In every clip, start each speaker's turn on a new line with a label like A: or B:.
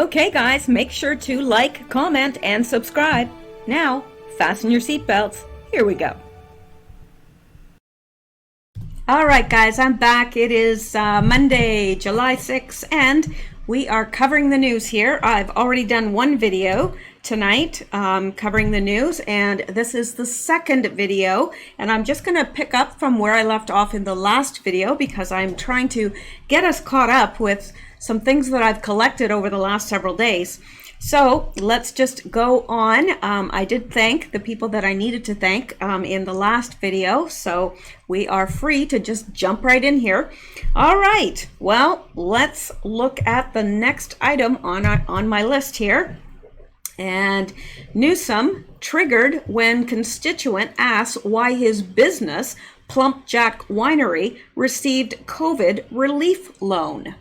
A: Okay guys, make sure to like, comment, and subscribe. Now, fasten your seatbelts. Here we go. Alright guys, I'm back. It is Monday, July 6th, and we are covering the news here. I've already done one video tonight covering the news, and this is the second video, and I'm just going to pick up from where I left off in the last video because I'm trying to get us caught up with some things that I've collected over the last several days. So let's just go on. I did thank the people that I needed to thank in the last video, so we are free to just jump right in here. All right, well, let's look at the next item on my list here. And Newsom triggered when constituent asks why his business, Plump Jack Winery, received COVID relief loan.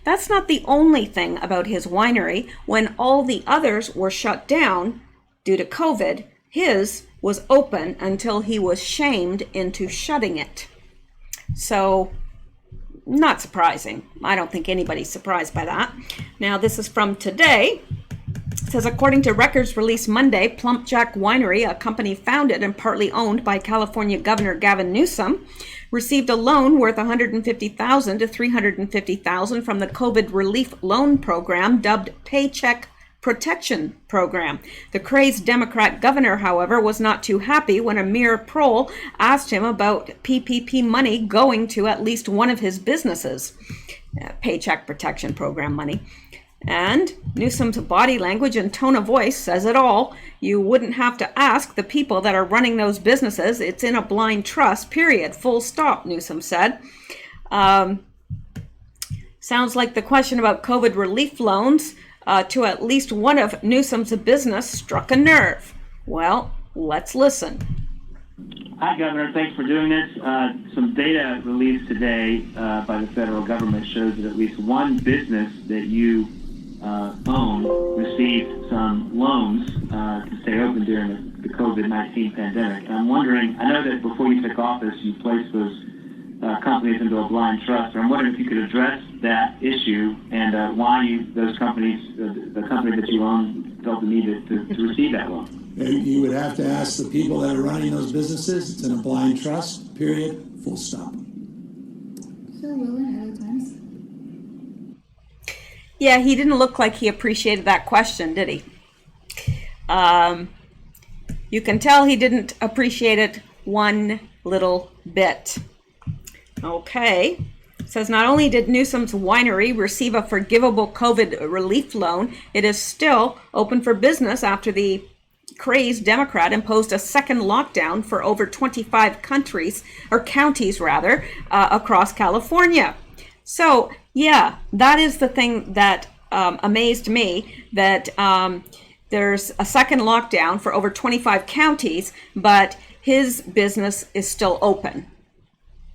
A: That's not the only thing about his winery. When all the others were shut down due to COVID, his was open until he was shamed into shutting it. So, not surprising. I don't think anybody's surprised by that. Now, this is from today. It says, according to records released Monday, Plump Jack Winery, a company founded and partly owned by California Governor Gavin Newsom, received a loan worth $150,000 to $350,000 from the COVID relief loan program dubbed Paycheck Protection Program. The crazed Democrat governor, however, was not too happy when a mere proll asked him about PPP money going to at least one of his businesses. Paycheck Protection Program money. And Newsom's body language and tone of voice says it all. You wouldn't have to ask the people that are running those businesses. It's in a blind trust, period. Full stop, Newsom said. Sounds like the question about COVID relief loans to at least one of Newsom's business struck a nerve. Well, let's listen.
B: Hi, Governor. Thanks for doing this. Some data released today by the federal government shows that at least one business that you own received some loans to stay open during the COVID-19 pandemic. And I'm wondering, I know that before you took office, you placed those companies into a blind trust. I'm wondering if you could address that issue and why those companies, the company that you own, felt the need to receive that loan.
C: You would have to ask the people that are running those businesses. It's in a blind trust, period, full stop.
D: So will in other times.
A: Yeah, he didn't look like he appreciated that question, did he? You can tell he didn't appreciate it one little bit. Okay. It says not only did Newsom's winery receive a forgivable COVID relief loan, it is still open for business after the crazed Democrat imposed a second lockdown for over 25 counties across California. So, yeah, that is the thing that amazed me, that there's a second lockdown for over 25 counties, but his business is still open.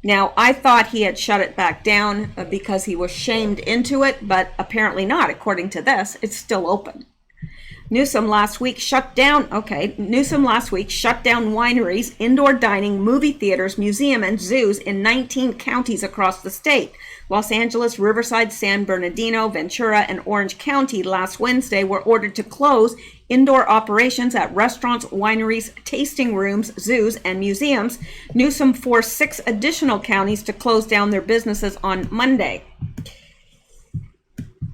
A: Now, I thought he had shut it back down because he was shamed into it, but apparently not. According to this, it's still open. Newsom last week shut down wineries, indoor dining, movie theaters, museum, and zoos in 19 counties across the state. Los Angeles, Riverside, San Bernardino, Ventura, and Orange County last Wednesday were ordered to close indoor operations at restaurants, wineries, tasting rooms, zoos, and museums. Newsom forced 6 additional counties to close down their businesses on Monday.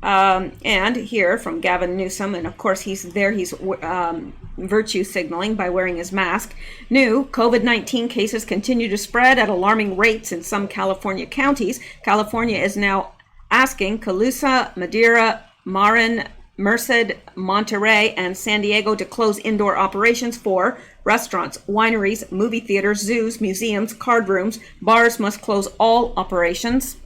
A: And here from Gavin Newsom, and of course he's virtue signaling by wearing his mask. New COVID-19 cases continue to spread at alarming rates in some California counties. California is now asking Colusa, Madera, Marin, Merced, Monterey, and San Diego to close indoor operations for restaurants, wineries, movie theaters, zoos, museums, card rooms. Bars must close all operations.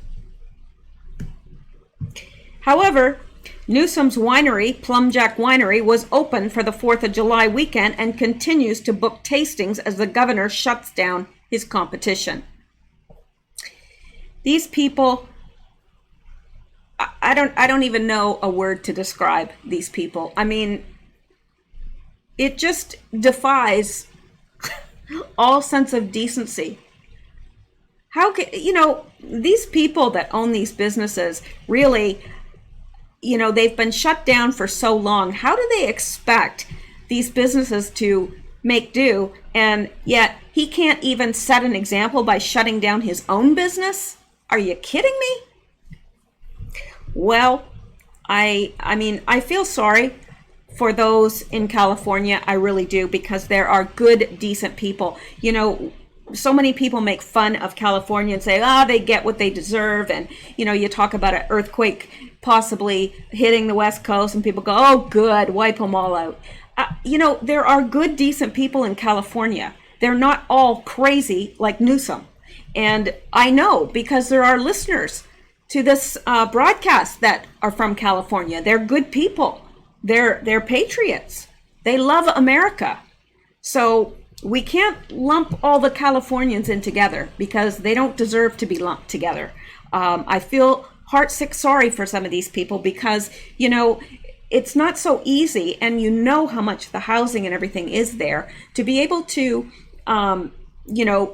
A: However, Newsom's winery, Plum Jack Winery, was open for the 4th of July weekend and continues to book tastings as the governor shuts down his competition. These people, I don't even know a word to describe these people. I mean, it just defies all sense of decency. How can, these people that own these businesses really they've been shut down for so long. How do they expect these businesses to make do? And yet he can't even set an example by shutting down his own business? Are you kidding me? Well, I feel sorry for those in California. I really do, because there are good, decent people. So many people make fun of California and say, they get what they deserve. And, you talk about an earthquake possibly hitting the West Coast and people go, oh, good, wipe them all out. There are good, decent people in California. They're not all crazy like Newsom. And I know, because there are listeners to this broadcast that are from California. They're good people. They're patriots. They love America. So we can't lump all the Californians in together, because they don't deserve to be lumped together. I feel heartsick sorry for some of these people, because, it's not so easy, and how much the housing and everything is there, to be able to,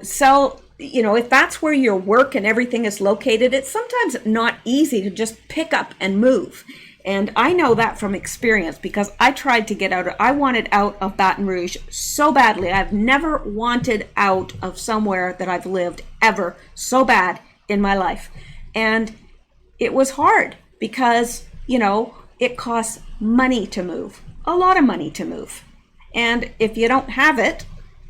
A: sell, if that's where your work and everything is located, it's sometimes not easy to just pick up and move. And I know that from experience, because I tried to get out. I wanted out of Baton Rouge so badly. I've never wanted out of somewhere that I've lived ever so bad in my life. And it was hard because, it costs money to move, a lot of money to move. And if you don't have it,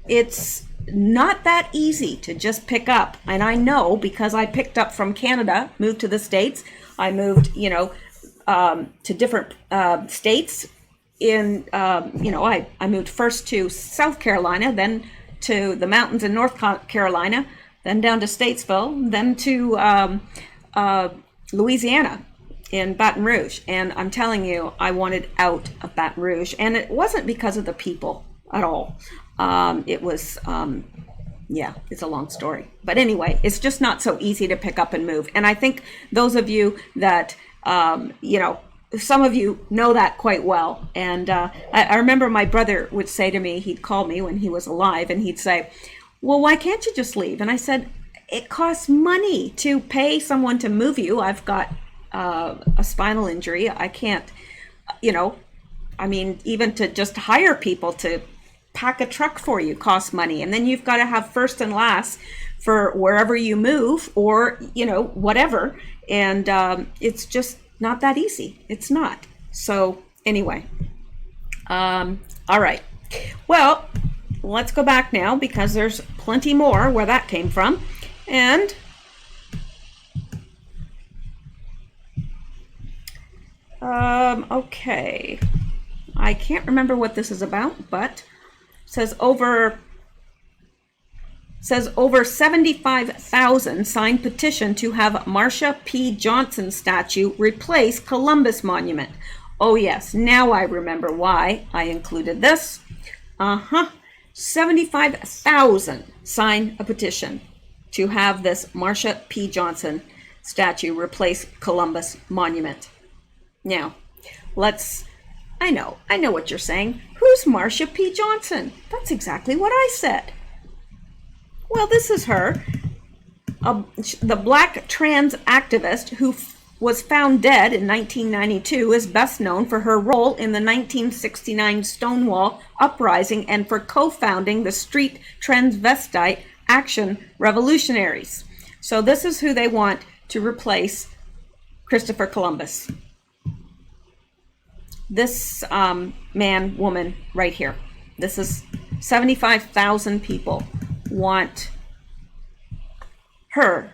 A: it's not that easy to just pick up. And I know, because I picked up from Canada, moved to the States. I moved, to different states. I moved first to South Carolina, then to the mountains in North Carolina, then down to Statesville, then to Louisiana in Baton Rouge. And I'm telling you, I wanted out of Baton Rouge. And it wasn't because of the people at all. It was, it's a long story. But anyway, it's just not so easy to pick up and move. And I think those of you that some of you know that quite well. And I remember my brother would say to me, he'd call me when he was alive, and he'd say, well, why can't you just leave? And I said, it costs money to pay someone to move you. I've got a spinal injury. I can't, even to just hire people to pack a truck for you costs money. And then you've got to have first and last for wherever you move, or, whatever. And it's just not that easy. It's not. So anyway, all right. Well, let's go back now, because there's plenty more where that came from. And okay. I can't remember what this is about, but says over 75,000 signed petition to have Marsha P. Johnson statue replace Columbus Monument. Oh yes, now I remember why I included this. 75,000 signed a petition to have this Marsha P. Johnson statue replace Columbus Monument. Now, I know what you're saying. Who's Marsha P. Johnson? That's exactly what I said. Well, this is her, the black trans activist who was found dead in 1992, is best known for her role in the 1969 Stonewall Uprising and for co-founding the Street Transvestite Action Revolutionaries. So this is who they want to replace Christopher Columbus. This woman right here. This is 75,000 people want her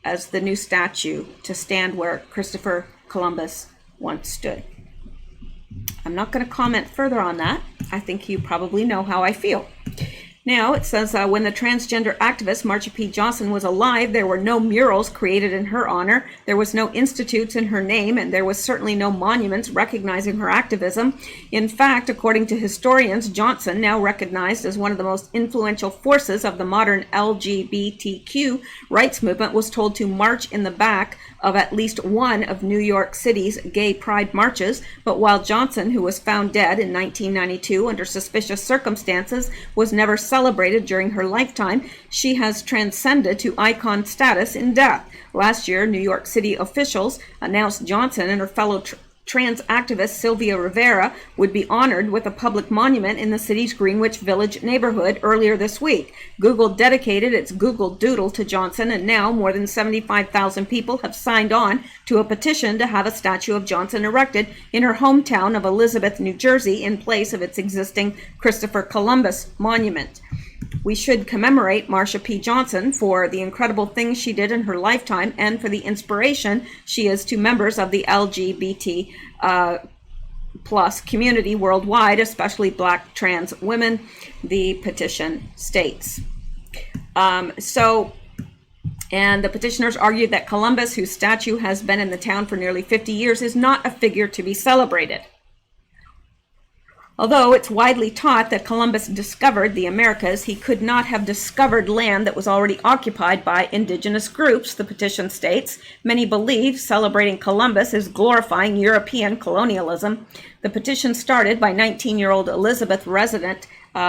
A: as the new statue to stand where Christopher Columbus once stood. I'm not going to comment further on that. I think you probably know how I feel. Now, it says, when the transgender activist Marsha P. Johnson was alive, there were no murals created in her honor, there was no institutes in her name, and there was certainly no monuments recognizing her activism. In fact, according to historians, Johnson, now recognized as one of the most influential forces of the modern LGBTQ rights movement, was told to march in the back of at least one of New York City's gay pride marches. But while Johnson, who was found dead in 1992 under suspicious circumstances, was never celebrated celebrated during her lifetime, she has transcended to icon status in death. Last year, New York City officials announced Johnson and her fellow trans activist Sylvia Rivera would be honored with a public monument in the city's Greenwich Village neighborhood earlier this week. Google dedicated its Google Doodle to Johnson, and now more than 75,000 people have signed on to a petition to have a statue of Johnson erected in her hometown of Elizabeth, New Jersey, in place of its existing Christopher Columbus monument. We should commemorate Marsha P. Johnson for the incredible things she did in her lifetime and for the inspiration she is to members of the LGBT plus community worldwide, especially Black trans women, the petition states. And the petitioners argued that Columbus, whose statue has been in the town for nearly 50 years, is not a figure to be celebrated. Although it's widely taught that Columbus discovered the Americas, he could not have discovered land that was already occupied by indigenous groups, the petition states. Many believe celebrating Columbus is glorifying European colonialism. The petition, started by 19-year-old Elizabeth resident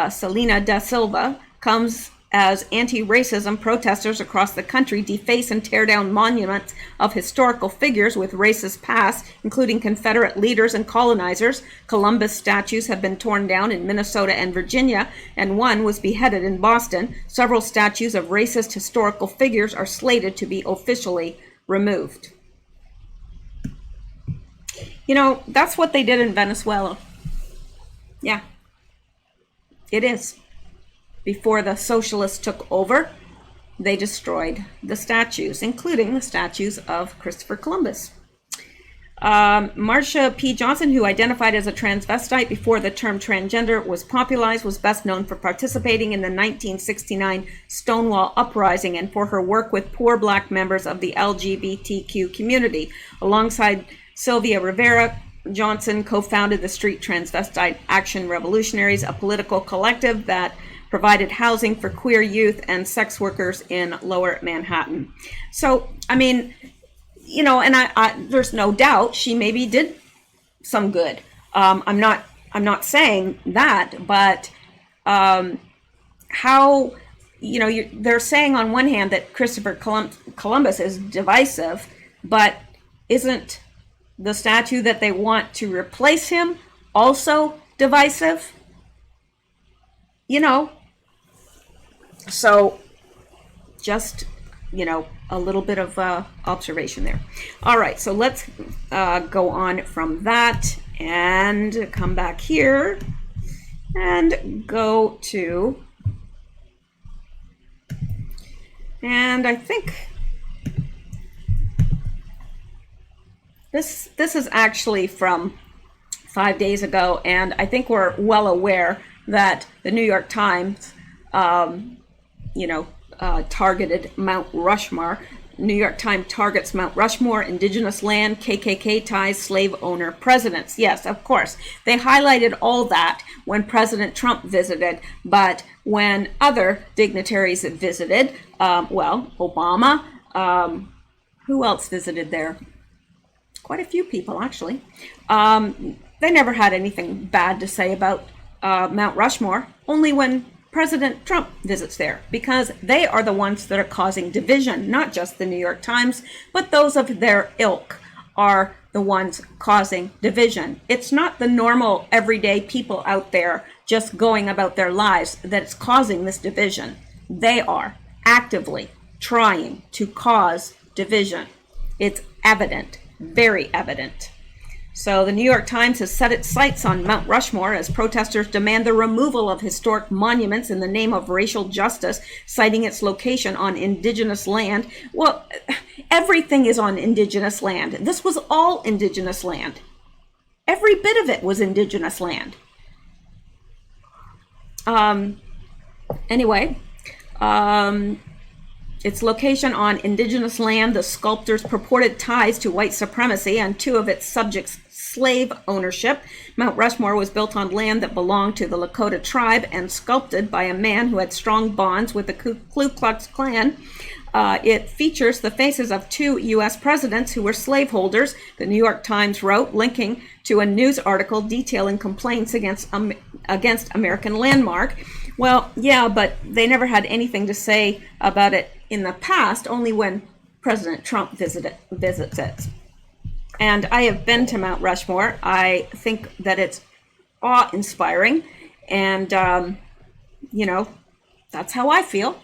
A: Selena da Silva, comes as anti-racism protesters across the country deface and tear down monuments of historical figures with racist past, including Confederate leaders and colonizers. Columbus statues have been torn down in Minnesota and Virginia, and one was beheaded in Boston. Several statues of racist historical figures are slated to be officially removed. You know, that's what they did in Venezuela. Yeah, it is. Before the socialists took over, they destroyed the statues, including the statues of Christopher Columbus. Marsha P. Johnson, who identified as a transvestite before the term transgender was popularized, was best known for participating in the 1969 Stonewall Uprising and for her work with poor Black members of the LGBTQ community. Alongside Sylvia Rivera, Johnson co-founded the Street Transvestite Action Revolutionaries, a political collective that provided housing for queer youth and sex workers in Lower Manhattan. So, I mean, you know, and I there's no doubt she maybe did some good. I'm not saying that, but how, you know, they're saying on one hand that Christopher Columbus is divisive, but isn't the statue that they want to replace him also divisive? You know, so just, you know, a little bit of observation there. All right, so let's go on from that and come back here and go to, and I think this is actually from 5 days ago, and I think we're well aware that the New York Times targeted Mount Rushmore. New York Times targets Mount Rushmore, indigenous land, KKK ties, slave owner presidents. Yes, of course. They highlighted all that when President Trump visited, but when other dignitaries visited, Obama, who else visited there? Quite a few people, actually. They never had anything bad to say about Mount Rushmore, only when President Trump visits there, because they are the ones that are causing division. Not just the New York Times, but those of their ilk are the ones causing division. It's not the normal everyday people out there just going about their lives that's causing this division. They are actively trying to cause division. It's evident, very evident. So the New York Times has set its sights on Mount Rushmore as protesters demand the removal of historic monuments in the name of racial justice, citing its location on indigenous land. Well, everything is on indigenous land. This was all indigenous land. Every bit of it was indigenous land. Its location on indigenous land, the sculptor's purported ties to white supremacy, and two of its subjects' slave ownership. Mount Rushmore was built on land that belonged to the Lakota tribe and sculpted by a man who had strong bonds with the Ku Klux Klan. It features the faces of two U.S. presidents who were slaveholders, the New York Times wrote, linking to a news article detailing complaints against American Landmark, Well, yeah, but they never had anything to say about it in the past, only when President Trump visits it. And I have been to Mount Rushmore. I think that it's awe-inspiring, and that's how I feel.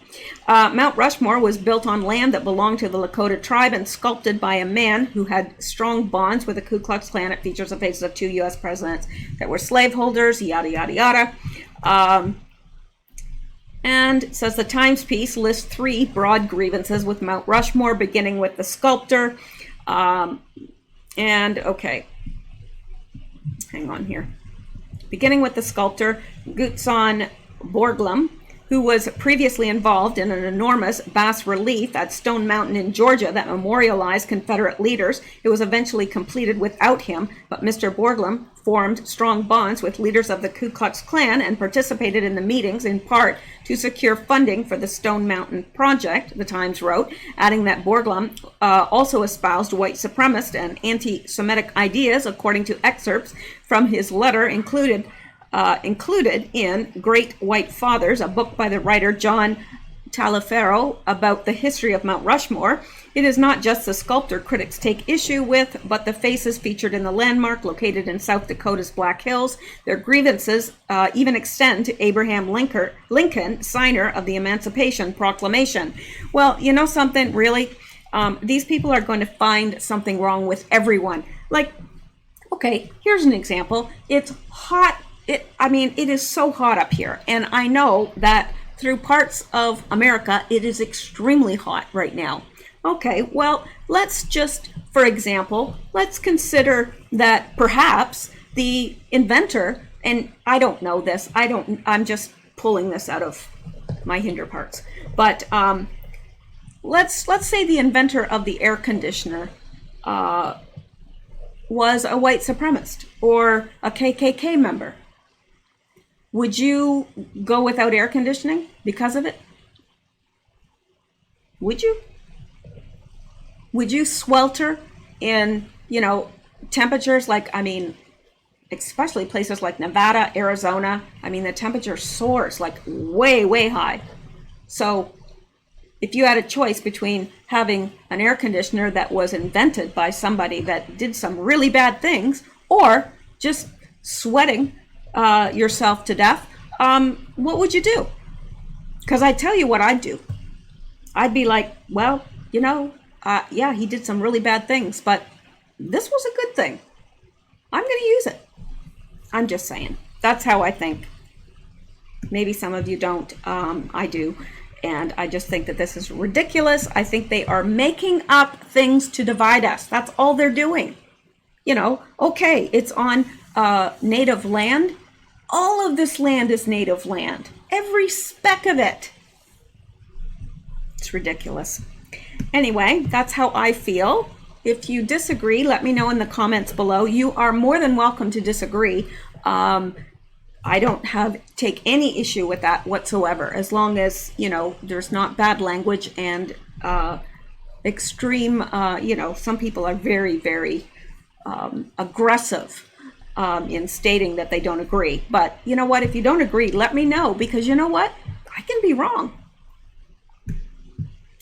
A: Mount Rushmore was built on land that belonged to the Lakota tribe and sculpted by a man who had strong bonds with the Ku Klux Klan. It features the faces of 2 U.S. presidents that were slaveholders, yada, yada, yada. And it says the Times piece lists 3 broad grievances with Mount Rushmore, beginning with the sculptor. Okay, hang on here. Beginning with the sculptor, Gutzon Borglum, who was previously involved in an enormous bas-relief at Stone Mountain in Georgia that memorialized Confederate leaders. It was eventually completed without him, but Mr. Borglum formed strong bonds with leaders of the Ku Klux Klan and participated in the meetings in part to secure funding for the Stone Mountain project, the Times wrote, adding that Borglum also espoused white supremacist and anti-Semitic ideas, according to excerpts from his letter included in Great White Fathers, a book by the writer John Taliaferro about the history of Mount Rushmore. It is not just the sculptor critics take issue with, but the faces featured in the landmark located in South Dakota's Black Hills. Their grievances even extend to Abraham Lincoln, signer of the Emancipation Proclamation. Well, you know something, really? These people are going to find something wrong with everyone. Like, okay, here's an example. It's hot. It is so hot up here. And I know that through parts of America, it is extremely hot right now. Okay, well, let's just, for example, let's consider that perhaps the inventor, and I don't know this, I'm just pulling this out of my hinder parts, but let's say the inventor of the air conditioner was a white supremacist or a KKK member. Would you go without air conditioning because of it? Would you? Would you swelter in, temperatures like, especially places like Nevada, Arizona? The temperature soars like way, way high. So if you had a choice between having an air conditioner that was invented by somebody that did some really bad things or just sweating yourself to death, what would you do? Because I tell you what I'd do. I'd be like, well, yeah, he did some really bad things, but this was a good thing. I'm going to use it. I'm just saying. That's how I think. Maybe some of you don't. I do. And I just think that this is ridiculous. I think they are making up things to divide us. That's all they're doing. Okay, it's on native land. All of this land is native land. Every speck of it. It's ridiculous. Anyway, that's how I feel. If you disagree, let me know in the comments below. You are more than welcome to disagree. I don't take any issue with that whatsoever, as long as, there's not bad language and extreme, some people are very, very aggressive in stating that they don't agree. But you know what? If you don't agree, let me know, because you know what? I can be wrong.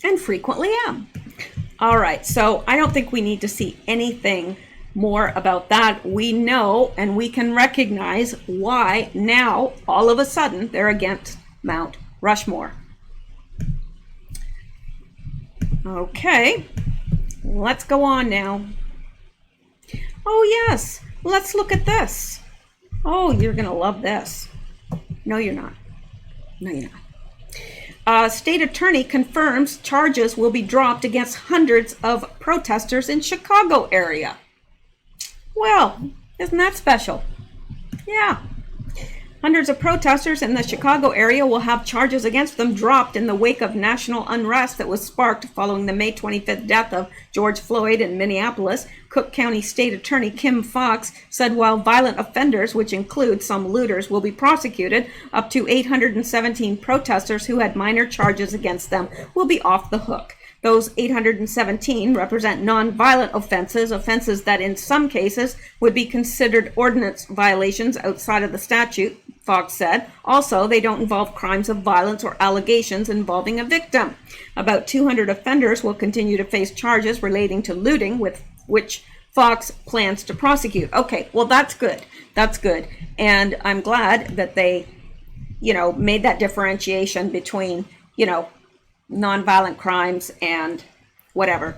A: And frequently am. All right, so I don't think we need to see anything more about that. We know and we can recognize why now, all of a sudden, they're against Mount Rushmore. Okay, let's go on now. Oh yes, let's look at this. Oh, you're gonna love this. No, you're not. No, you're not. State attorney confirms charges will be dropped against hundreds of protesters in Chicago area. Well, isn't that special? Yeah. Hundreds of protesters in the Chicago area will have charges against them dropped in the wake of national unrest that was sparked following the May 25th death of George Floyd in Minneapolis. Cook County State Attorney Kim Foxx said while violent offenders, which include some looters, will be prosecuted, up to 817 protesters who had minor charges against them will be off the hook. Those 817 represent non-violent offenses, offenses that in some cases would be considered ordinance violations outside of the statute, Fox said. Also, they don't involve crimes of violence or allegations involving a victim. About 200 offenders will continue to face charges relating to looting, with which Fox plans to prosecute. Okay, well, that's good. That's good. And I'm glad that they, made that differentiation between, nonviolent crimes and whatever.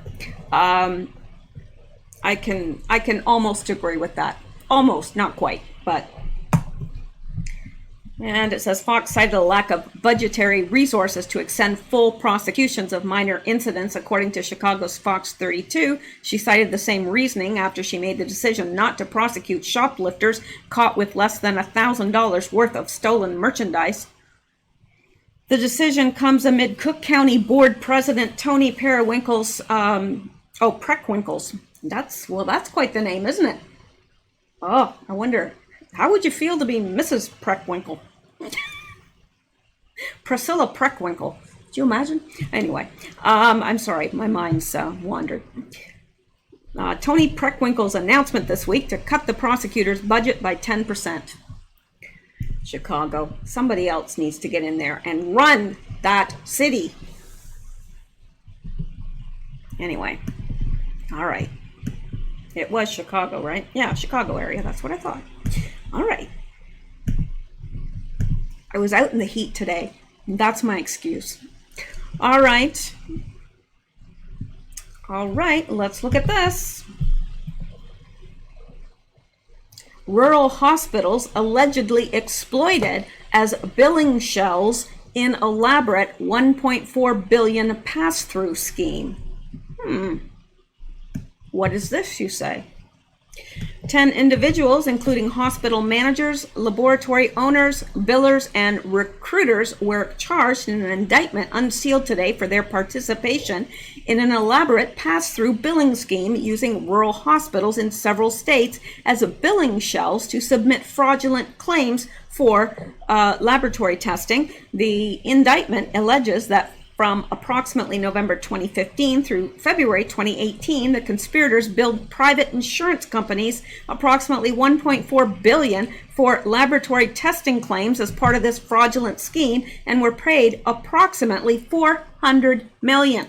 A: I can almost agree with that. Almost, not quite, but. And it says Fox cited a lack of budgetary resources to extend full prosecutions of minor incidents. According to Chicago's Fox 32, she cited the same reasoning after she made the decision not to prosecute shoplifters caught with less than $1,000 worth of stolen merchandise. The decision comes amid Cook County Board President Tony Periwinkle's, Preckwinkle's. That's quite the name, isn't it? Oh, I wonder, how would you feel to be Mrs. Preckwinkle? Priscilla Preckwinkle. Do you imagine? Anyway, I'm sorry, my mind's wandered. Tony Preckwinkle's announcement this week to cut the prosecutor's budget by 10%. Chicago, somebody else needs to get in there and run that city. Anyway, all right. It was Chicago, right? Yeah, Chicago area. That's what I thought. All right. I was out in the heat today. That's my excuse. All right. All right, let's look at this. Rural hospitals allegedly exploited as billing shells in elaborate $1.4 billion pass-through scheme. What is this, you say? 10 individuals, including hospital managers, laboratory owners, billers, and recruiters, were charged in an indictment unsealed today for their participation in an elaborate pass-through billing scheme using rural hospitals in several states as billing shells to submit fraudulent claims for laboratory testing. The indictment alleges that from approximately November 2015 through February 2018, the conspirators billed private insurance companies approximately $1.4 billion for laboratory testing claims as part of this fraudulent scheme and were paid approximately $400 million.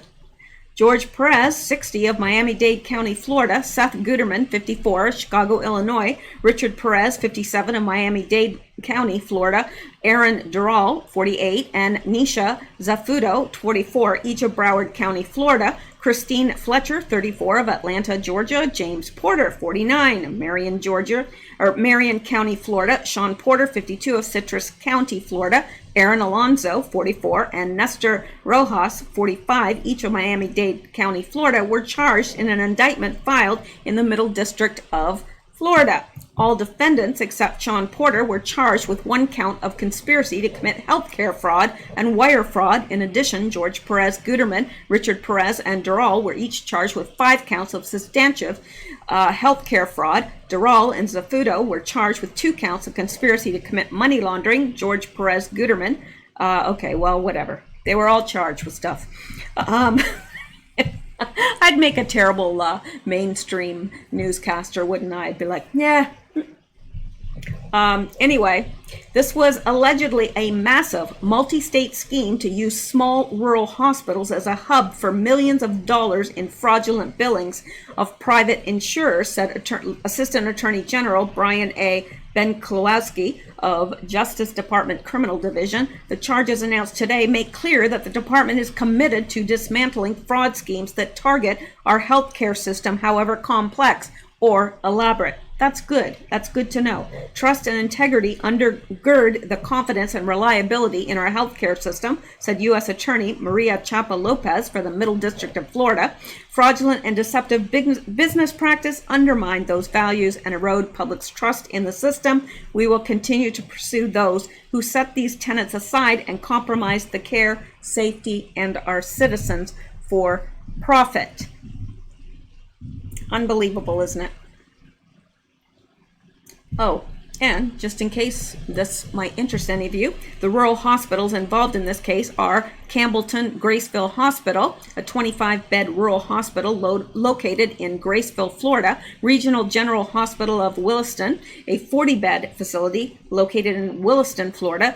A: George Perez, 60, of Miami-Dade County, Florida; Seth Guterman, 54, Chicago, Illinois; Richard Perez, 57, of Miami-Dade County, Florida; Aaron Dural, 48, and Nisha Zafudo, 44, each of Broward County, Florida; Christine Fletcher, 34, of Atlanta, Georgia; James Porter, 49, of Marion County, Florida; Sean Porter, 52, of Citrus County, Florida; Aaron Alonzo, 44, and Nestor Rojas, 45, each of Miami-Dade County, Florida, were charged in an indictment filed in the Middle District of Florida. All defendants except Sean Porter were charged with one count of conspiracy to commit healthcare fraud and wire fraud. In addition, George Perez, Guterman, Richard Perez, and Dural were each charged with 5 counts of substantive healthcare fraud. Dural and Zafudo were charged with 2 counts of conspiracy to commit money laundering. George Perez, Guterman, okay, well, whatever. They were all charged with stuff. I'd make a terrible mainstream newscaster, wouldn't I? I'd be like, yeah. Anyway, this was allegedly a massive multi-state scheme to use small rural hospitals as a hub for millions of dollars in fraudulent billings of private insurers, said Assistant Attorney General Brian A. Ben-Klowski of Justice Department Criminal Division. The charges announced today make clear that the department is committed to dismantling fraud schemes that target our healthcare system, however complex or elaborate. That's good. That's good to know. Trust and integrity undergird the confidence and reliability in our healthcare system, said U.S. Attorney Maria Chapa Lopez for the Middle District of Florida. Fraudulent and deceptive business practice undermine those values and erode public's trust in the system. We will continue to pursue those who set these tenets aside and compromise the care, safety, and our citizens for profit. Unbelievable, isn't it? Oh, And just in case this might interest any of you, the rural hospitals involved in this case are Campbellton Graceville Hospital, a 25-bed rural hospital located in Graceville, Florida, Regional General Hospital of Williston, a 40-bed facility located in Williston, Florida,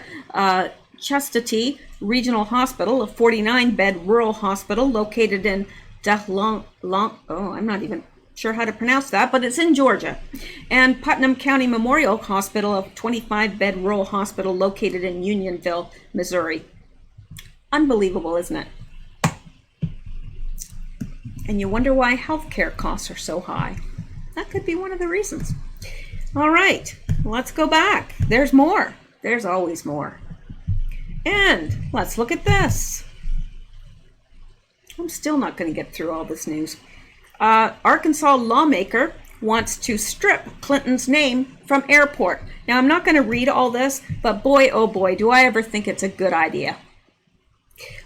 A: Chastity Regional Hospital, a 49-bed rural hospital located in I'm not even sure how to pronounce that, but it's in Georgia, and Putnam County Memorial Hospital, a 25-bed rural hospital located in Unionville, Missouri. Unbelievable, isn't it? And you wonder why healthcare costs are so high. That could be one of the reasons. All right, let's go back. There's more. There's always more. And let's look at this. I'm still not going to get through all this news. Arkansas lawmaker wants to strip Clinton's name from airport. Now, I'm not going to read all this, but boy, oh boy, do I ever think it's a good idea.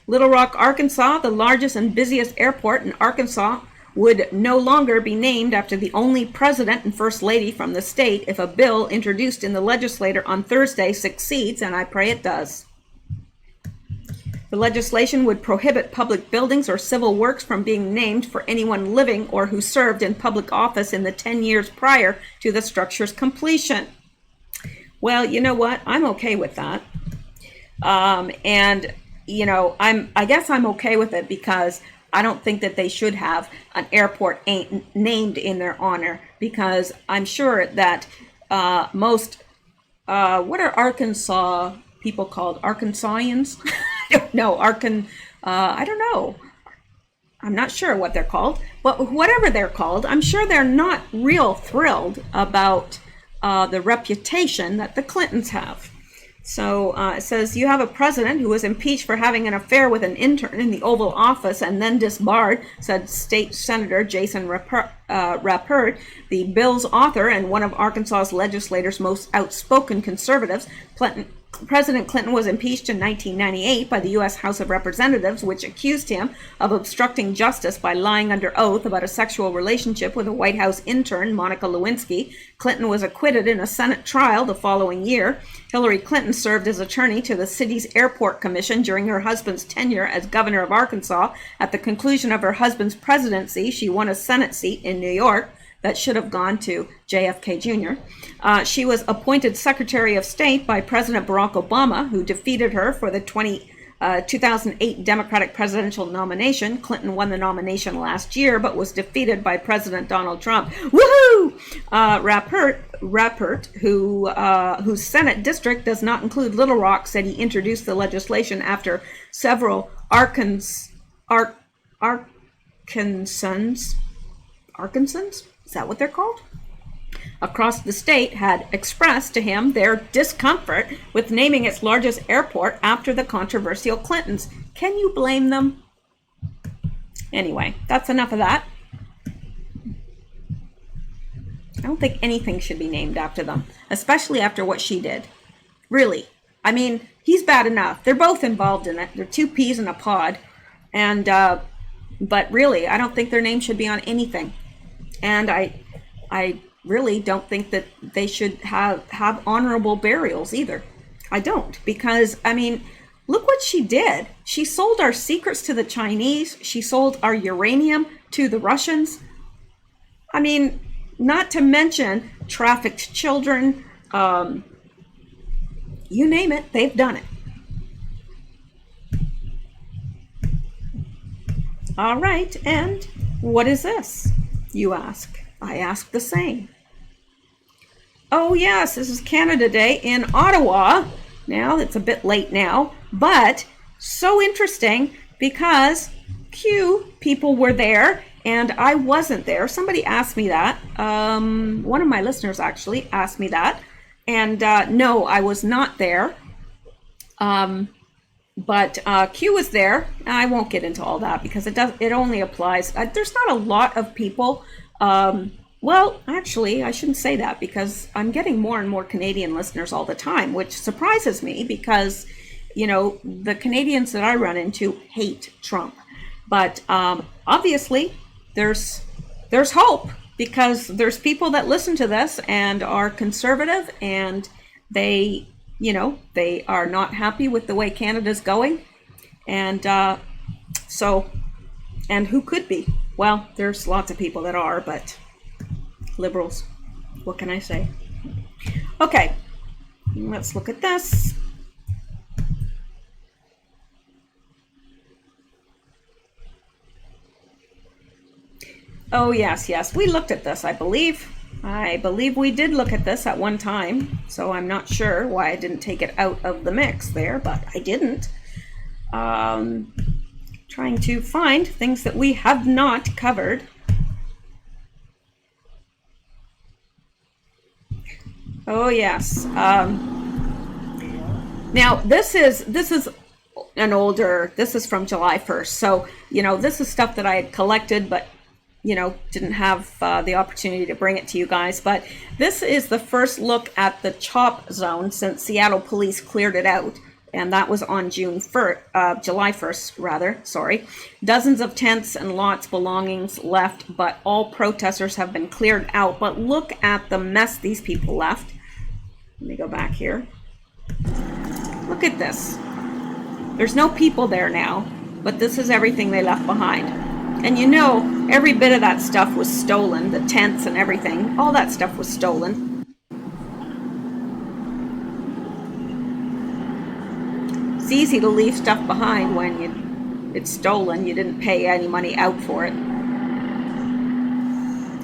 A: Little Rock, Arkansas, the largest and busiest airport in Arkansas, would no longer be named after the only president and first lady from the state if a bill introduced in the legislature on Thursday succeeds, and I pray it does. The legislation would prohibit public buildings or civil works from being named for anyone living or who served in public office in the 10 years prior to the structure's completion. Well, you know what? I'm okay with that. And, you know, I guess I'm okay with it because I don't think that they should have an airport named in their honor, because I'm sure that most, what are Arkansas people called? Arkansasians? I don't know. I don't know. I'm not sure what they're called, but whatever they're called, I'm sure they're not real thrilled about the reputation that the Clintons have. So it says, you have a president who was impeached for having an affair with an intern in the Oval Office and then disbarred, said State Senator Jason Rappert, the bill's author and one of Arkansas's legislators' most outspoken conservatives. President Clinton was impeached in 1998 by the U.S. House of Representatives, which accused him of obstructing justice by lying under oath about a sexual relationship with a White House intern, Monica Lewinsky. Clinton was acquitted in a Senate trial the following year. Hillary Clinton served as attorney to the city's airport commission during her husband's tenure as governor of Arkansas. At the conclusion of her husband's presidency, she won a Senate seat in New York that should have gone to JFK Jr. She was appointed Secretary of State by President Barack Obama, who defeated her for the 2008 Democratic presidential nomination. Clinton won the nomination last year, but was defeated by President Donald Trump. Woohoo! Rappert, whose Senate district does not include Little Rock, said he introduced the legislation after several Arkansans? Is that what they're called? Across the state had expressed to him their discomfort with naming its largest airport after the controversial Clintons. Can you blame them? Anyway, that's enough of that. I don't think anything should be named after them, especially after what she did. Really. I mean, he's bad enough. They're both involved in it. They're two peas in a pod. And, but really, I don't think their name should be on anything. And I really don't think that they should have honorable burials either. I don't, because, I mean, look what she did. She sold our secrets to the Chinese. She sold our uranium to the Russians. I mean, not to mention trafficked children. You name it, they've done it. All right, and what is this, you ask? I ask the same. Oh yes, this is Canada Day in Ottawa. Now, it's a bit late now, but so interesting because people were there and I wasn't there. Somebody asked me that. One of my listeners actually asked me that. And no, I was not there. But Q was there. I won't get into all that because it only applies. There's not a lot of people. Well, actually, I shouldn't say that because I'm getting more and more Canadian listeners all the time, which surprises me because, you know, the Canadians that I run into hate Trump. But obviously, there's hope. because there's people that listen to this and are conservative, and they, you know, they are not happy with the way Canada's going. And and who could be? Well, there's lots of people that are, but liberals, what can I say? Okay, let's look at this. Oh, yes, we looked at this, I believe. I believe we did look at this at one time, so I'm not sure why I didn't take it out of the mix there, but I didn't. Trying to find things that we have not covered. Oh, yes. Now, this is an older, this is from July 1st, so, you know, this is stuff that I had collected, but you know, didn't have the opportunity to bring it to you guys. But this is the first look at the CHOP zone since Seattle police cleared it out. And that was on July 1st, rather, sorry. Dozens of tents and lots belongings left, but all protesters have been cleared out. But look at the mess these people left. Let me go back here. Look at this. There's no people there now, but this is everything they left behind. And you know, every bit of that stuff was stolen, the tents and everything, all that stuff was stolen. It's easy to leave stuff behind when it's stolen. You didn't pay any money out for it.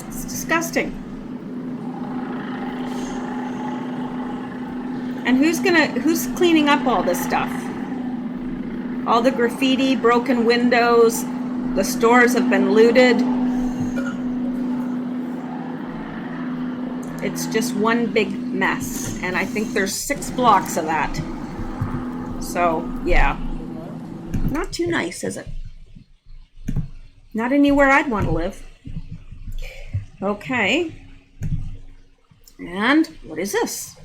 A: It's disgusting. And who's cleaning up all this stuff? All the graffiti, broken windows. The stores have been looted. It's just one big mess. And I think there's 6 blocks of that. So, yeah. Not too nice, is it? Not anywhere I'd want to live. Okay. And what is this?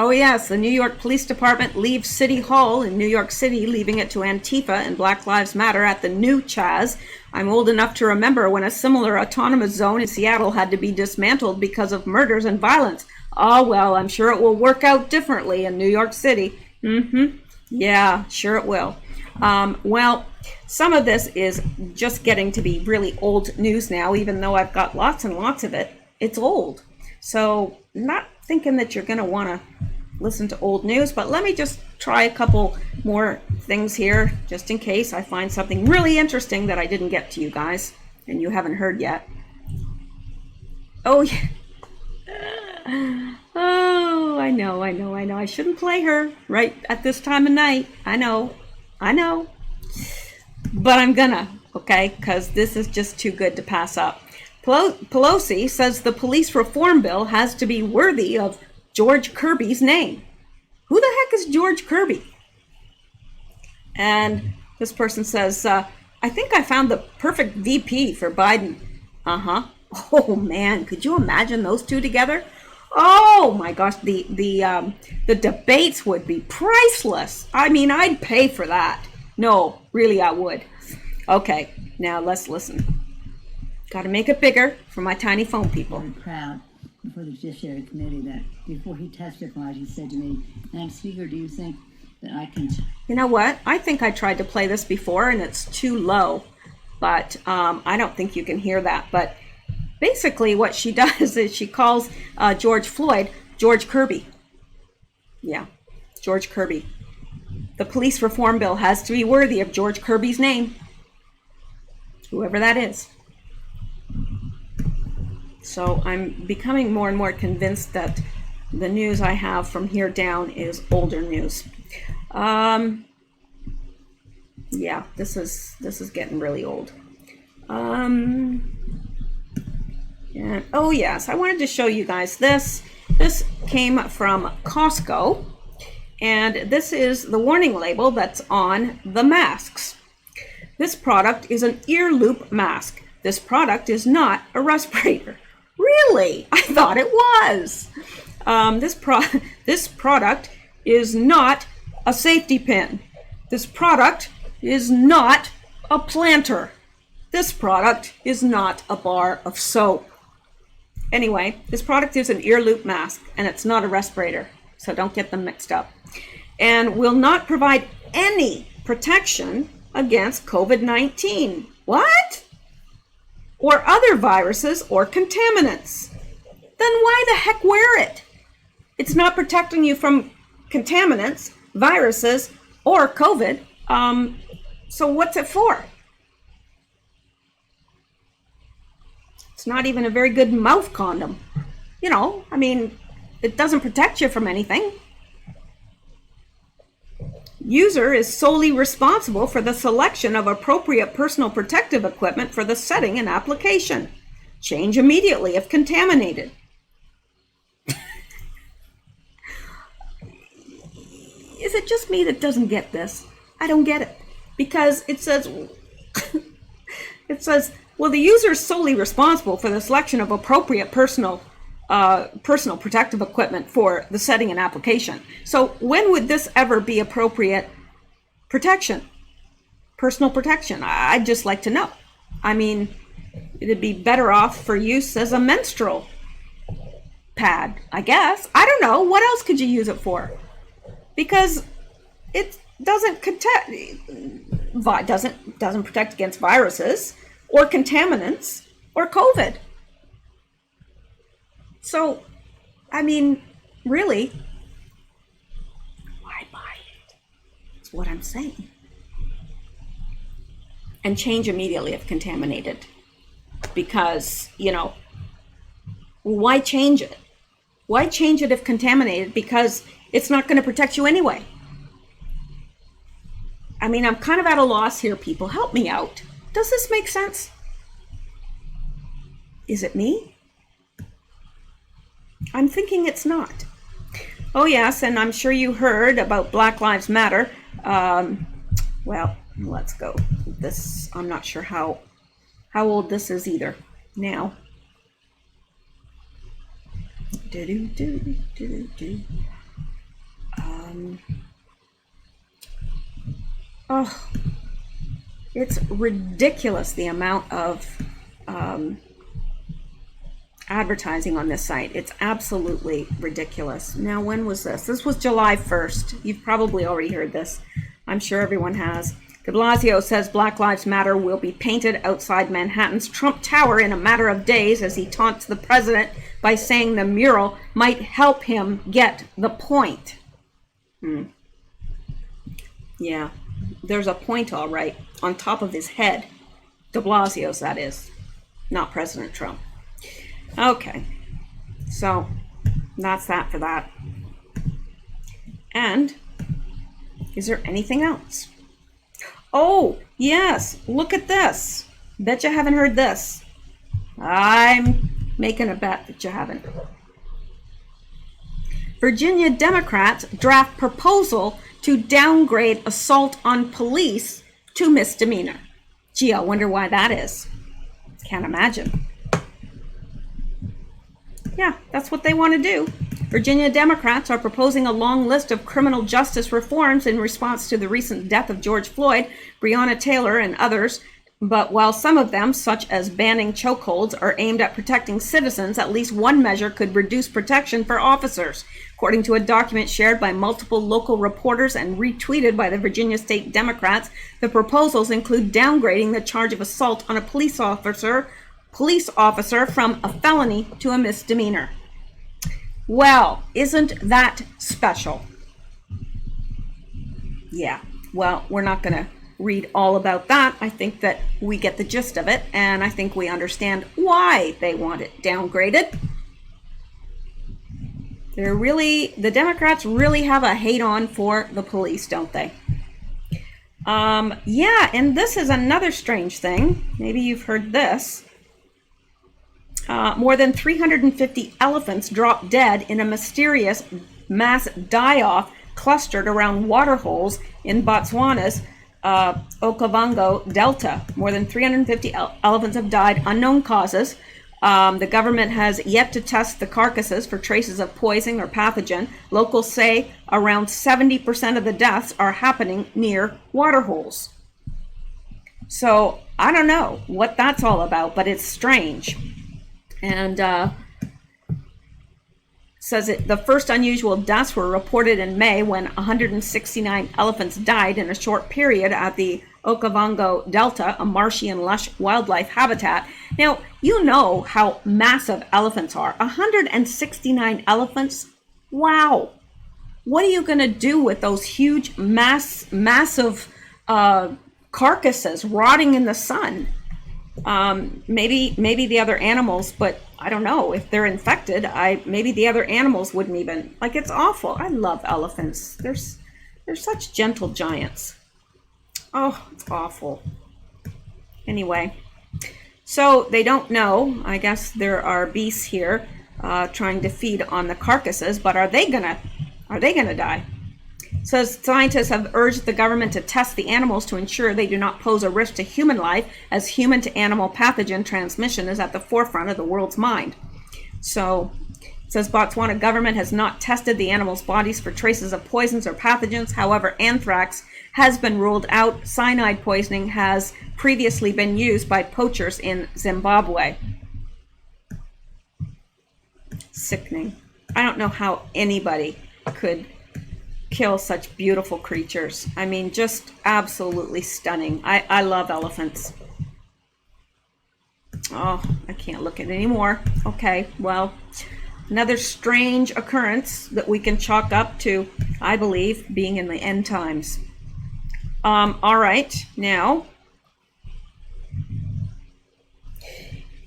A: Oh yes, the New York Police Department leaves City Hall in New York City, leaving it to Antifa and Black Lives Matter at the new Chaz. I'm old enough to remember when a similar autonomous zone in Seattle had to be dismantled because of murders and violence. Oh well, I'm sure it will work out differently in New York City. Yeah, sure it will. Well, some of this is just getting to be really old news now, even though I've got lots and lots of it. It's old. So, not thinking that you're going to want to listen to old news, but let me just try a couple more things here, just in case I find something really interesting that I didn't get to you guys, and you haven't heard yet. Oh, yeah. Oh, I know. I shouldn't play her right at this time of night. I know. But I'm gonna, okay? Because this is just too good to pass up. Pelosi says the police reform bill has to be worthy of George Kirby's name. Who the heck is George Kirby? And this person says, I think I found the perfect VP for Biden. Oh man, could you imagine those two together? Oh my gosh, the debates would be priceless. I mean, I'd pay for that. No, really I would. Okay, now let's listen. Got to make it bigger for my tiny phone people.
E: I'm proud before the Judiciary Committee that before he testified, he said to me, Madam Speaker, do you think that I can...
A: You know what? I think I tried to play this before and it's too low, but I don't think you can hear that. But basically what she does is she calls George Floyd George Kirby. Yeah, George Kirby. The police reform bill has to be worthy of George Kirby's name, whoever that is. So I'm becoming more and more convinced that the news I have from here down is older news. Yeah, this is getting really old. And oh yes, I wanted to show you guys this. This came from Costco, and this is the warning label that's on the masks. This product is an ear loop mask. This product is not a respirator. Really? I thought it was. This product is not a safety pin. This product is not a planter. This product is not a bar of soap. Anyway, this product is an ear loop mask, and it's not a respirator, so don't get them mixed up. And will not provide any protection against COVID-19. What? Or other viruses or contaminants. Then why the heck wear it? It's not protecting you from contaminants, viruses, or COVID. So what's it for? It's not even a very good mouth condom. You know, I mean, it doesn't protect you from anything. User is solely responsible for the selection of appropriate personal protective equipment for the setting and application. Change immediately if contaminated. Is it just me that doesn't get this? I don't get it. Because it says, well, the user is solely responsible for the selection of appropriate personal protective equipment for the setting and application. So when would this ever be appropriate protection? Personal protection? I'd just like to know. I mean, it'd be better off for use as a menstrual pad, I guess. I don't know. What else could you use it for? Because it doesn't protect against viruses or contaminants or COVID. So, I mean, really, why buy it? That's what I'm saying. And change immediately if contaminated. Because, you know, why change it? Why change it if contaminated? Because it's not going to protect you anyway. I mean, I'm kind of at a loss here, people. Help me out. Does this make sense? Is it me? I'm thinking it's not. Oh yes, and I'm sure you heard about Black Lives Matter. Well, let's go. This, I'm not sure how old this is either. Now. Oh, it's ridiculous the amount of advertising on this site. It's absolutely ridiculous. Now, when was this? This was July 1st. You've probably already heard this. I'm sure everyone has. De Blasio says Black Lives Matter will be painted outside Manhattan's Trump Tower in a matter of days as he taunts the president by saying the mural might help him get the point. Yeah, there's a point, all right, on top of his head. De Blasio's, that is, not President Trump. Okay, so that's that for that. And is there anything else? Oh, yes, look at this. Bet you haven't heard this. I'm making a bet that you haven't. Virginia Democrats draft proposal to downgrade assault on police to misdemeanor. Gee, I wonder why that is. Can't imagine. Yeah, that's what they want to do. Virginia Democrats are proposing a long list of criminal justice reforms in response to the recent death of George Floyd, Breonna Taylor, and others. But while some of them, such as banning chokeholds, are aimed at protecting citizens, at least one measure could reduce protection for officers. According to a document shared by multiple local reporters and retweeted by the Virginia State Democrats, the proposals include downgrading the charge of assault on a police officer from a felony to a misdemeanor. Well, isn't that special? Yeah, well, we're not going to read all about that. I think that we get the gist of it, and I think we understand why they want it downgraded. The Democrats really have a hate-on for the police, don't they? Yeah, and this is another strange thing. Maybe you've heard this. More than 350 elephants dropped dead in a mysterious mass die-off clustered around water holes in Botswana's Okavango Delta. More than 350 elephants have died, unknown causes. The government has yet to test the carcasses for traces of poison or pathogen. Locals say around 70% of the deaths are happening near water holes. So I don't know what that's all about, but it's strange. And says the first unusual deaths were reported in May when 169 elephants died in a short period at the Okavango Delta, a marshy and lush wildlife habitat. Now, you know how massive elephants are. 169 elephants? Wow. What are you going to do with those huge, massive carcasses rotting in the sun? Maybe the other animals, but I don't know if they're infected. Maybe the other animals wouldn't even, like, it's awful. I love elephants. They're such gentle giants. Oh, it's awful. Anyway, so they don't know. I guess there are beasts here trying to feed on the carcasses, but are they gonna die? Says scientists have urged the government to test the animals to ensure they do not pose a risk to human life, as human to animal pathogen transmission is at the forefront of the world's mind. So it says Botswana government has not tested the animals' bodies for traces of poisons or pathogens. However, anthrax has been ruled out. Cyanide poisoning has previously been used by poachers in Zimbabwe. Sickening. I don't know how anybody could kill such beautiful creatures. I mean, just absolutely stunning. I love elephants. Oh, I can't look at it anymore. Okay, well, another strange occurrence that we can chalk up to, I believe, being in the end times. All right, now,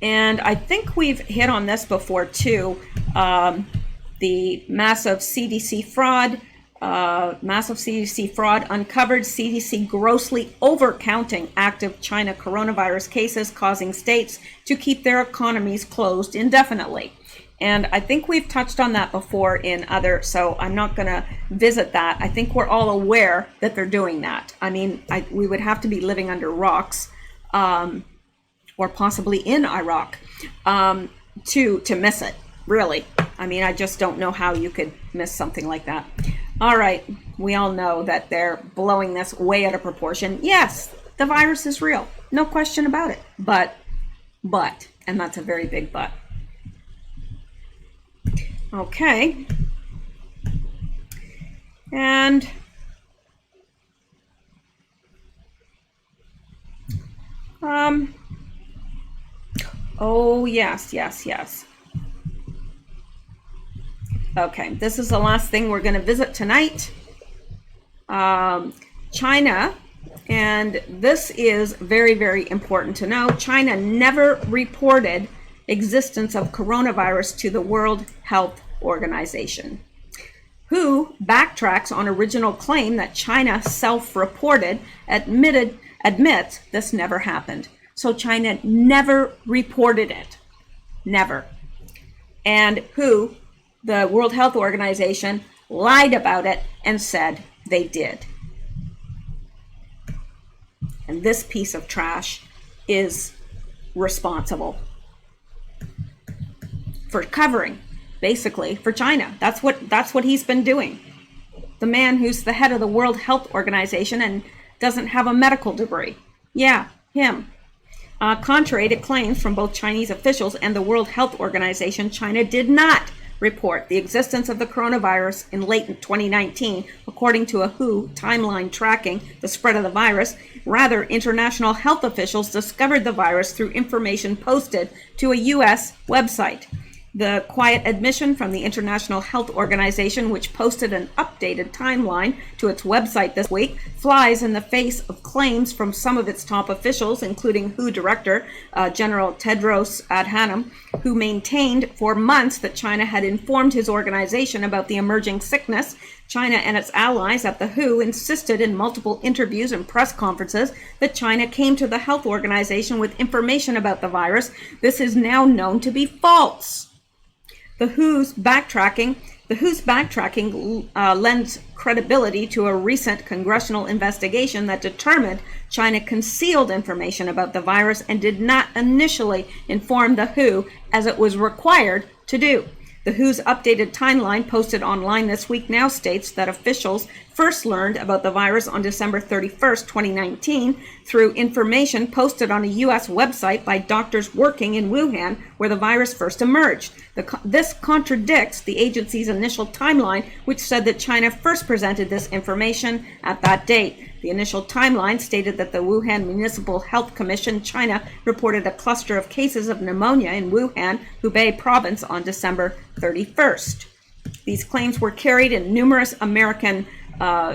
A: and I think we've hit on this before too, the massive CDC fraud uncovered. CDC grossly overcounting active China coronavirus cases, causing states to keep their economies closed indefinitely. And I think we've touched on that before in other, so I'm not going to visit that. I think we're all aware that they're doing that. I mean, we would have to be living under rocks, or possibly in Iraq, to miss it, really. I mean, I just don't know how you could miss something like that. All right, we all know that they're blowing this way out of proportion. Yes, the virus is real, no question about it. But, and that's a very big but. Okay. And oh, yes. Okay, this is the last thing we're going to visit tonight. China, and this is very, very important to know. China never reported existence of coronavirus to the World Health Organization, who backtracks on original claim that China self-reported, admits this never happened. So China never reported it, never. And who, the World Health Organization, lied about it and said they did. And this piece of trash is responsible for covering, basically, for China. That's what he's been doing. The man who's the head of the World Health Organization and doesn't have a medical degree. Yeah, him. Contrary to claims from both Chinese officials and the World Health Organization, China did not report the existence of the coronavirus in late 2019, according to a WHO timeline tracking the spread of the virus. Rather, international health officials discovered the virus through information posted to a U.S. website. The quiet admission from the International Health Organization, which posted an updated timeline to its website this week, flies in the face of claims from some of its top officials, including WHO Director General Tedros Adhanom, who maintained for months that China had informed his organization about the emerging sickness. China and its allies at the WHO insisted in multiple interviews and press conferences that China came to the health organization with information about the virus. This is now known to be false. The WHO's backtracking lends credibility to a recent congressional investigation that determined China concealed information about the virus and did not initially inform the WHO as it was required to do. The WHO's updated timeline posted online this week now states that officials first learned about the virus on December 31st, 2019, through information posted on a U.S. website by doctors working in Wuhan, where the virus first emerged. This contradicts the agency's initial timeline, which said that China first presented this information at that date. The initial timeline stated that the Wuhan Municipal Health Commission, China, reported a cluster of cases of pneumonia in Wuhan, Hubei province on December 31st. These claims were carried in numerous American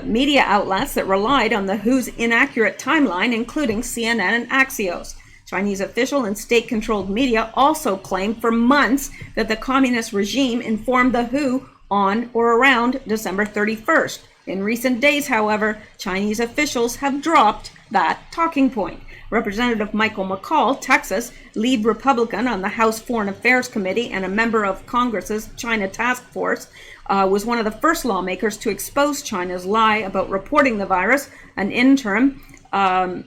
A: media outlets that relied on the WHO's inaccurate timeline, including CNN and Axios. Chinese official and state-controlled media also claimed for months that the communist regime informed the WHO on or around December 31st. In recent days, however, Chinese officials have dropped that talking point. Representative Michael McCall, Texas, lead Republican on the House Foreign Affairs Committee and a member of Congress's China Task Force, was one of the first lawmakers to expose China's lie about reporting the virus. An interim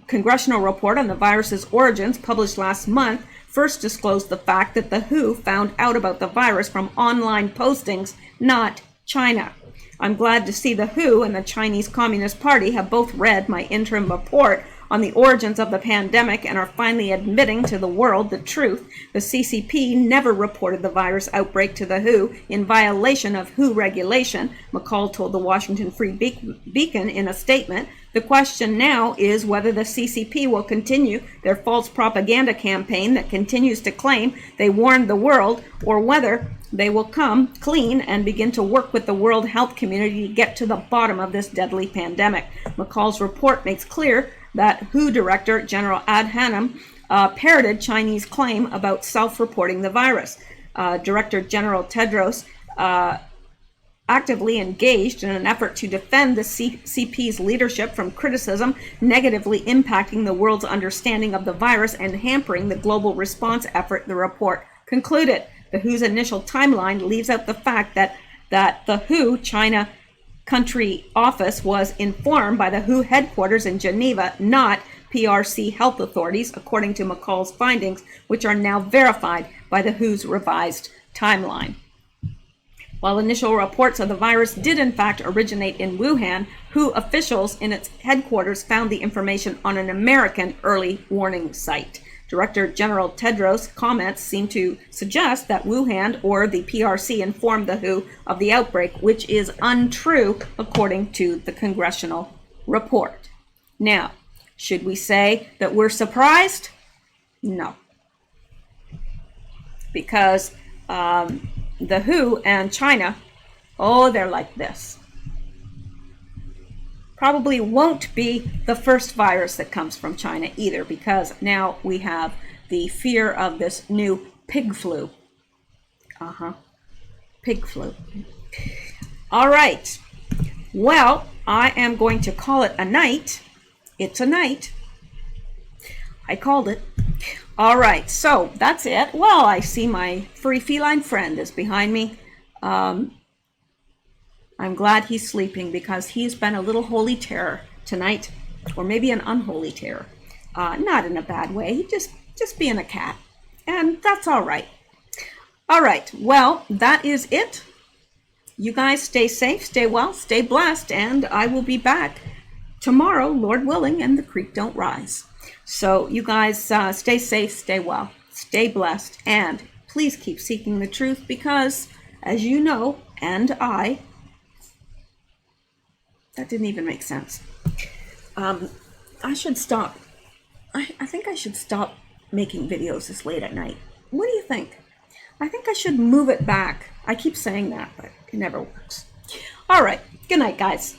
A: congressional report on the virus's origins published last month first disclosed the fact that the WHO found out about the virus from online postings, not China. I'm glad to see the WHO and the Chinese Communist Party have both read my interim report on the origins of the pandemic and are finally admitting to the world the truth. The CCP never reported the virus outbreak to the WHO in violation of WHO regulation, McCall told the Washington Free Beacon in a statement. The question now is whether the CCP will continue their false propaganda campaign that continues to claim they warned the world, or whether they will come clean and begin to work with the World Health Community to get to the bottom of this deadly pandemic. McCall's report makes clear that WHO Director General Adhanom parroted Chinese claim about self-reporting the virus. Director General Tedros actively engaged in an effort to defend the CCP's leadership from criticism, negatively impacting the world's understanding of the virus and hampering the global response effort, the report concluded. The WHO's initial timeline leaves out the fact that the WHO China country office was informed by the WHO headquarters in Geneva, not PRC health authorities, according to McCall's findings, which are now verified by the WHO's revised timeline. While initial reports of the virus did in fact originate in Wuhan, WHO officials in its headquarters found the information on an American early warning site. Director General Tedros' comments seem to suggest that Wuhan or the PRC informed the WHO of the outbreak, which is untrue according to the congressional report. Now, should we say that we're surprised? No. Because the WHO and China, they're like this. Probably won't be the first virus that comes from China either, because now we have the fear of this new pig flu. Pig flu. All right. Well, I am going to call it a night. It's a night. I called it. All right, so that's it. Well, I see my furry feline friend is behind me. I'm glad he's sleeping because he's been a little holy terror tonight, or maybe an unholy terror. Not in a bad way, he just being a cat, and that's all right. All right, well, that is it. You guys stay safe, stay well, stay blessed, and I will be back tomorrow, Lord willing, and the creek don't rise. So you guys stay safe, stay well, stay blessed, and please keep seeking the truth because, as you know, and that didn't even make sense. I should stop. I think I should stop making videos this late at night. What do you think? I think I should move it back. I keep saying that, but it never works. All right. Good night, guys.